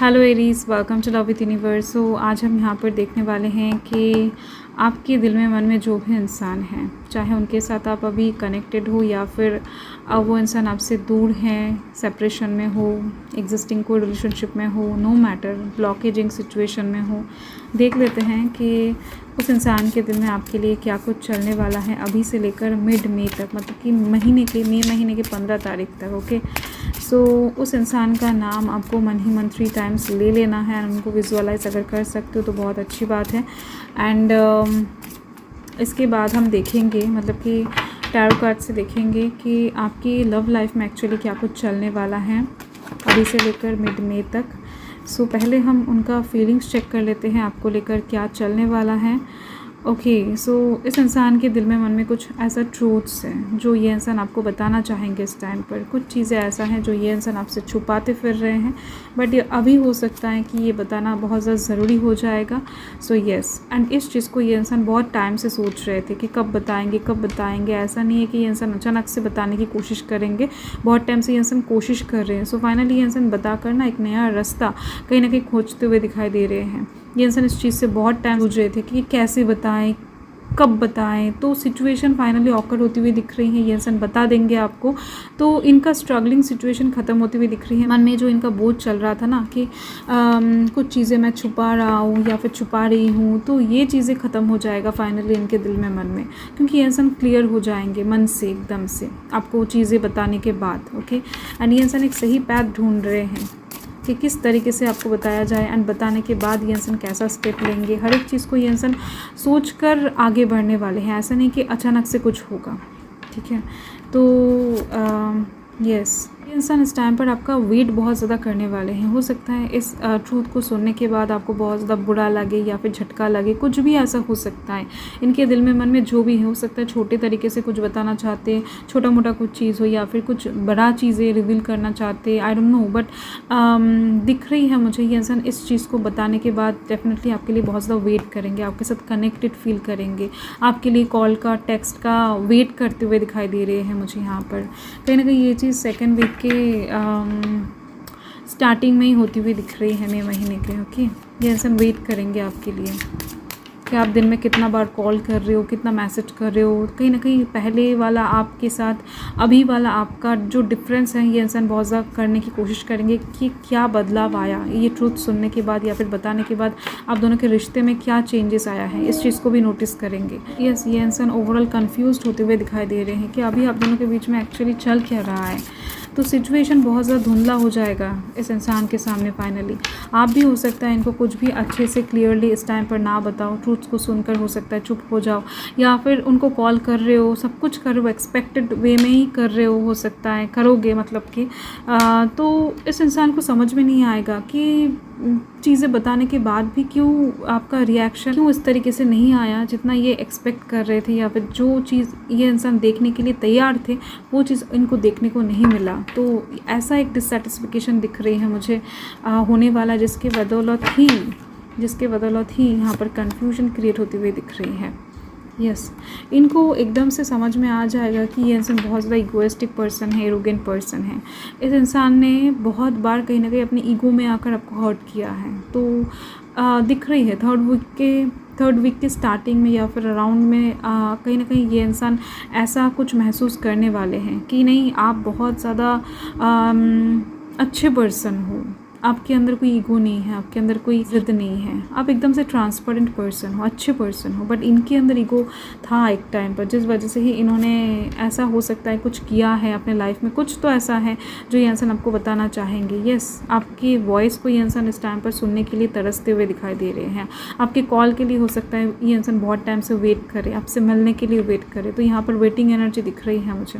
Hello Aries, welcome to love with universe. So आज हम यहाँ पर देखने वाले हैं कि आपके दिल में मन में जो भी इंसान है, चाहे उनके साथ आप अभी कनेक्टेड हो या फिर वो इंसान आपसे दूर हैं, सेपरेशन में हो, एग्जिस्टिंग कोई रिलेशनशिप में हो, नो मैटर, ब्लॉकेजिंग सिचुएशन में हो, देख लेते हैं कि उस इंसान के दिल में आपके लिए क्या कुछ चलने वाला है अभी से लेकर मिड मई तक, मतलब कि मई महीने के 15 तारीख तक। ओके, सो उस इंसान का नाम आपको मन ही मन 3 टाइम्स ले लेना है। उनको विजुअलाइज अगर कर सकते हो तो बहुत अच्छी बात है। एंड इसके बाद हम देखेंगे, मतलब कि टैरो कार्ड से देखेंगे कि आपकी लव लाइफ में एक्चुअली क्या कुछ चलने वाला है अभी से लेकर मिड मई तक। सो पहले हम उनका फीलिंग्स चेक कर लेते हैं, आपको लेकर क्या चलने वाला है। ओके, सो इस इंसान के दिल में मन में कुछ ऐसा ट्रूथ्स हैं जो ये इंसान आपको बताना चाहेंगे इस टाइम पर। कुछ चीज़ें ऐसा हैं जो ये इंसान आपसे छुपाते फिर रहे हैं, बट ये अभी हो सकता है कि ये बताना बहुत ज़्यादा ज़रूरी हो जाएगा। सो येस, एंड इस चीज़ को ये इंसान बहुत टाइम से सोच रहे थे कि कब बताएंगे कब बताएंगे। ऐसा नहीं है कि ये इंसान अचानक से बताने की कोशिश करेंगे, बहुत टाइम से ये इंसान कोशिश कर रहे हैं। सो फाइनली ये इंसान बता कर ना एक नया रास्ता कहीं ना कहीं खोजते हुए दिखाई दे रहे हैं। ये इंसान इस चीज़ से बहुत टाइम सोच रहे थे कि कैसे बताएं, कब बताएं। तो सिचुएशन फाइनली ऑकर्ड होती हुई दिख रही है, ये इंसान बता देंगे आपको। तो इनका स्ट्रगलिंग सिचुएशन ख़त्म होती हुई दिख रही है। मन में जो इनका बोझ चल रहा था ना कि कुछ चीज़ें मैं छुपा रहा हूँ या फिर छुपा रही हूँ, तो ये चीज़ें ख़त्म हो जाएगा फाइनली इनके दिल में मन में, क्योंकि ये इंसान क्लियर हो जाएंगे मन से एकदम से आपको चीज़ें बताने के बाद। ओके, एंड ये इंसान एक सही पैथ ढूंढ रहे हैं कि किस तरीके से आपको बताया जाए, एंड बताने के बाद ये इंसान कैसा स्टेप लेंगे। हर एक चीज़ को ये इंसान सोच कर आगे बढ़ने वाले हैं, ऐसा नहीं कि अचानक से कुछ होगा। ठीक है, तो यस, ये इंसान इस टाइम पर आपका वेट बहुत ज़्यादा करने वाले हैं। हो सकता है इस ट्रूथ को सुनने के बाद आपको बहुत ज़्यादा बुरा लगे या फिर झटका लगे, कुछ भी ऐसा हो सकता है। इनके दिल में मन में जो भी हो सकता है, छोटे तरीके से कुछ बताना चाहते हैं, छोटा मोटा कुछ चीज़ हो या फिर कुछ बड़ा चीज़ें रिवील करना चाहते हैं, आई डोंट नो, बट दिख रही है मुझे ये इंसान इस चीज़ को बताने के बाद डेफिनेटली आपके लिए बहुत ज़्यादा वेट करेंगे, आपके साथ कनेक्टेड फील करेंगे, आपके लिए कॉल का, टेक्स्ट का वेट करते हुए दिखाई दे रहे हैं मुझे यहाँ पर। कहीं ना कहीं ये चीज़ सेकेंड वीक के स्टार्टिंग में ही होती हुई दिख रही है, मई महीने के। ओके, ये इंसान वेट करेंगे आपके लिए कि आप दिन में कितना बार कॉल कर रहे हो, कितना मैसेज कर रहे हो। कहीं ना कहीं पहले वाला आपके साथ अभी वाला आपका जो डिफरेंस है, ये इंसान बहुत ज़्यादा करने की कोशिश करेंगे कि क्या बदलाव आया ये ट्रूथ सुनने के बाद या फिर बताने के बाद, आप दोनों के रिश्ते में क्या चेंजेस आया है, इस चीज़ को भी नोटिस करेंगे। यस, ये इंसान ओवरऑल कन्फ्यूज़ होते हुए दिखाई दे रहे हैं कि अभी आप दोनों के बीच में एक्चुअली चल क्या रहा है। तो सिचुएशन बहुत ज़्यादा धुंधला हो जाएगा इस इंसान के सामने फाइनली। आप भी हो सकता है इनको कुछ भी अच्छे से क्लियरली इस टाइम पर ना बताओ, ट्रूथ्स को सुनकर हो सकता है चुप हो जाओ, या फिर उनको कॉल कर रहे हो, सब कुछ कर रहे हो, एक्सपेक्टेड वे में ही कर रहे हो सकता है, करोगे मतलब कि तो इस इंसान को समझ में नहीं आएगा कि चीज़ें बताने के बाद भी क्यों आपका रिएक्शन क्यों इस तरीके से नहीं आया जितना ये एक्सपेक्ट कर रहे थे, या फिर जो चीज़ ये इंसान देखने के लिए तैयार थे वो चीज़ इनको देखने को नहीं मिला। तो ऐसा एक डिससेटिस्फिकेशन दिख रही है मुझे होने वाला, जिसके बदौलत ही यहाँ पर कन्फ्यूजन क्रिएट होती हुई दिख रही है। यस, इनको एकदम से समझ में आ जाएगा कि ये इंसान बहुत ज़्यादा इगोइस्टिक पर्सन है, एरोगेंट पर्सन है। इस इंसान ने बहुत बार कहीं ना कहीं अपनी ईगो में आकर आपको हर्ट किया है। तो दिख रही है थर्ड वीक के स्टार्टिंग में या फिर अराउंड में कहीं ना कहीं ये इंसान ऐसा कुछ महसूस करने वाले हैं कि नहीं, आप बहुत ज़्यादा अच्छे पर्सन हो, आपके अंदर कोई ईगो नहीं है, आपके अंदर कोई ज़िद नहीं है, आप एकदम से ट्रांसपेरेंट पर्सन हो, अच्छे पर्सन हो। बट इनके अंदर ईगो था एक टाइम पर, जिस वजह से ही इन्होंने ऐसा हो सकता है कुछ किया है अपने लाइफ में। कुछ तो ऐसा है जो ये इंसान आपको बताना चाहेंगे। यस, आपकी वॉइस को ये इंसान इस टाइम पर सुनने के लिए तरसते हुए दिखाई दे रहे हैं। आपके कॉल के लिए हो सकता है ये इंसान बहुत टाइम से वेट करे, आपसे मिलने के लिए वेट करे। तो यहाँ पर वेटिंग एनर्जी दिख रही है मुझे।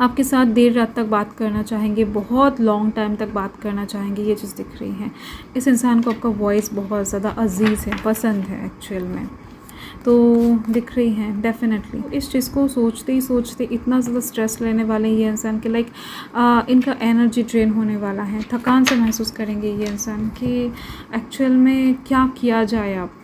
आपके साथ देर रात तक बात करना चाहेंगे, बहुत लॉन्ग टाइम तक बात करना चाहेंगे, ये चीज़ दिख रही है। इस इंसान को आपका वॉइस बहुत ज़्यादा अजीज़ है, पसंद है एक्चुअल में, तो दिख रही है डेफिनेटली। इस चीज़ को सोचते ही सोचते इतना ज़्यादा स्ट्रेस लेने वाले ये इंसान के इनका एनर्जी ड्रेन होने वाला है। थकान से महसूस करेंगे ये इंसान कि एक्चुअल में क्या किया जाए अब।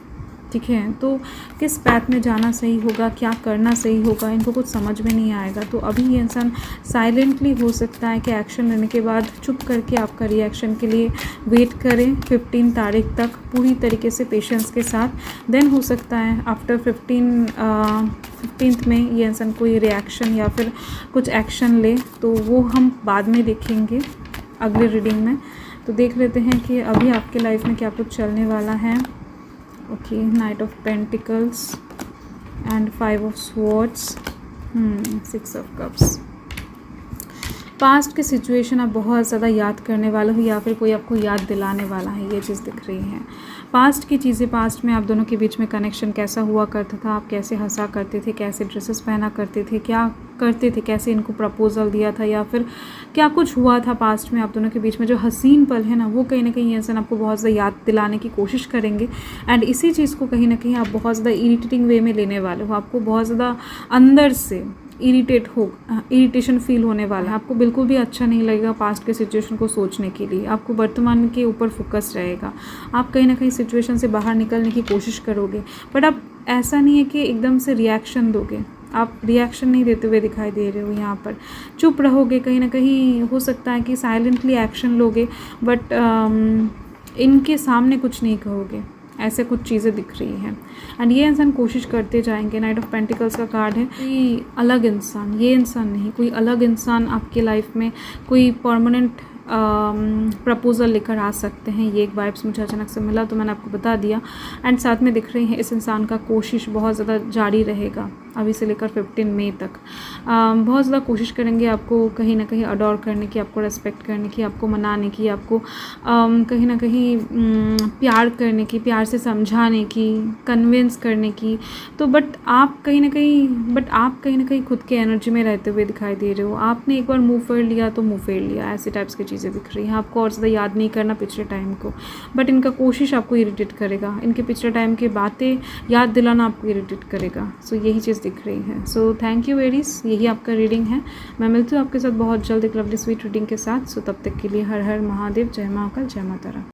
ठीक है। तो किस पैथ में जाना सही होगा, क्या करना सही होगा, इनको कुछ समझ में नहीं आएगा। तो अभी ये इंसान साइलेंटली हो सकता है कि एक्शन लेने के बाद चुप करके आपका रिएक्शन के लिए वेट करें 15 तारीख तक पूरी तरीके से पेशेंस के साथ। देन हो सकता है आफ्टर 15th में ये इंसान कोई रिएक्शन या फिर कुछ एक्शन ले, तो वो हम बाद में देखेंगे अगले रीडिंग में। तो देख लेते हैं कि अभी आपके लाइफ में क्या कुछ चलने वाला है। Okay, night of pentacles and 5 of swords, 6 of cups. Past के सिचुएशन आप बहुत ज़्यादा याद करने वाले हो या फिर कोई आपको याद दिलाने वाला है, ये चीज़ दिख रही है। पास्ट की चीज़ें, पास्ट में आप दोनों के बीच में कनेक्शन कैसा हुआ करता था, आप कैसे हंसा करते थे, कैसे ड्रेसेस पहना करते थे, क्या करते थे, कैसे इनको प्रपोजल दिया था, या फिर क्या कुछ हुआ था पास्ट में आप दोनों के बीच में। जो हसीन पल है ना, वो कहीं ना कहीं ये इंसान आपको बहुत ज़्यादा याद दिलाने की कोशिश करेंगे। एंड इसी चीज़ को कहीं ना कहीं आप बहुत ज़्यादा इरिटेटिंग वे में लेने वाले हो। आपको बहुत ज़्यादा अंदर से इरिटेशन फील होने वाला है। आपको बिल्कुल भी अच्छा नहीं लगेगा पास्ट के सिचुएशन को सोचने के लिए। आपको वर्तमान के ऊपर फोकस रहेगा। आप कहीं ना कहीं सिचुएशन से बाहर निकलने की कोशिश करोगे, बट आप ऐसा नहीं है कि एकदम से रिएक्शन दोगे। आप रिएक्शन नहीं देते हुए दिखाई दे रहे हो यहाँ पर। चुप रहोगे, कहीं ना कहीं हो सकता है कि साइलेंटली एक्शन लोगे, बट इनके सामने कुछ नहीं कहोगे। ऐसे कुछ चीज़ें दिख रही हैं। एंड ये इंसान कोशिश करते जाएंगे। नाइट ऑफ पेंटिकल्स का कार्ड है। कोई अलग इंसान, ये इंसान नहीं, कोई अलग इंसान आपके लाइफ में कोई परमानेंट प्रपोज़ल लेकर आ सकते हैं। ये एक वाइब्स मुझे अचानक से मिला, तो मैंने आपको बता दिया। एंड साथ में दिख रही है इस इंसान का कोशिश बहुत ज़्यादा जारी रहेगा अभी से लेकर 15 मई तक। बहुत ज़्यादा कोशिश करेंगे आपको कहीं ना कहीं अडोर करने की, आपको रेस्पेक्ट करने की, आपको मनाने की, आपको कहीं ना कहीं प्यार करने की, प्यार से समझाने की, कन्विंस करने की। तो बट आप कहीं ना कहीं खुद के एनर्जी में रहते हुए दिखाई दे रहे हो। आपने एक बार मुँह फेर लिया तो मुँह फेर लिया, ऐसे टाइप्स की चीज़ें दिख रही हैं। आपको और ज़्यादा याद नहीं करना पिछले टाइम को, बट इनका कोशिश आपको इरिटेट करेगा। इनके पिछले टाइम की बातें याद दिलाना आपको इरिटेट करेगा। सो यही चीज़ दिख रही है। सो थैंक यू एरीज, यही आपका रीडिंग है। मैं मिलती हूँ आपके साथ बहुत जल्द एक लवली स्वीट रीडिंग के साथ। सो तब तक के लिए हर हर महादेव, जय महाकाल, जय माता रानी।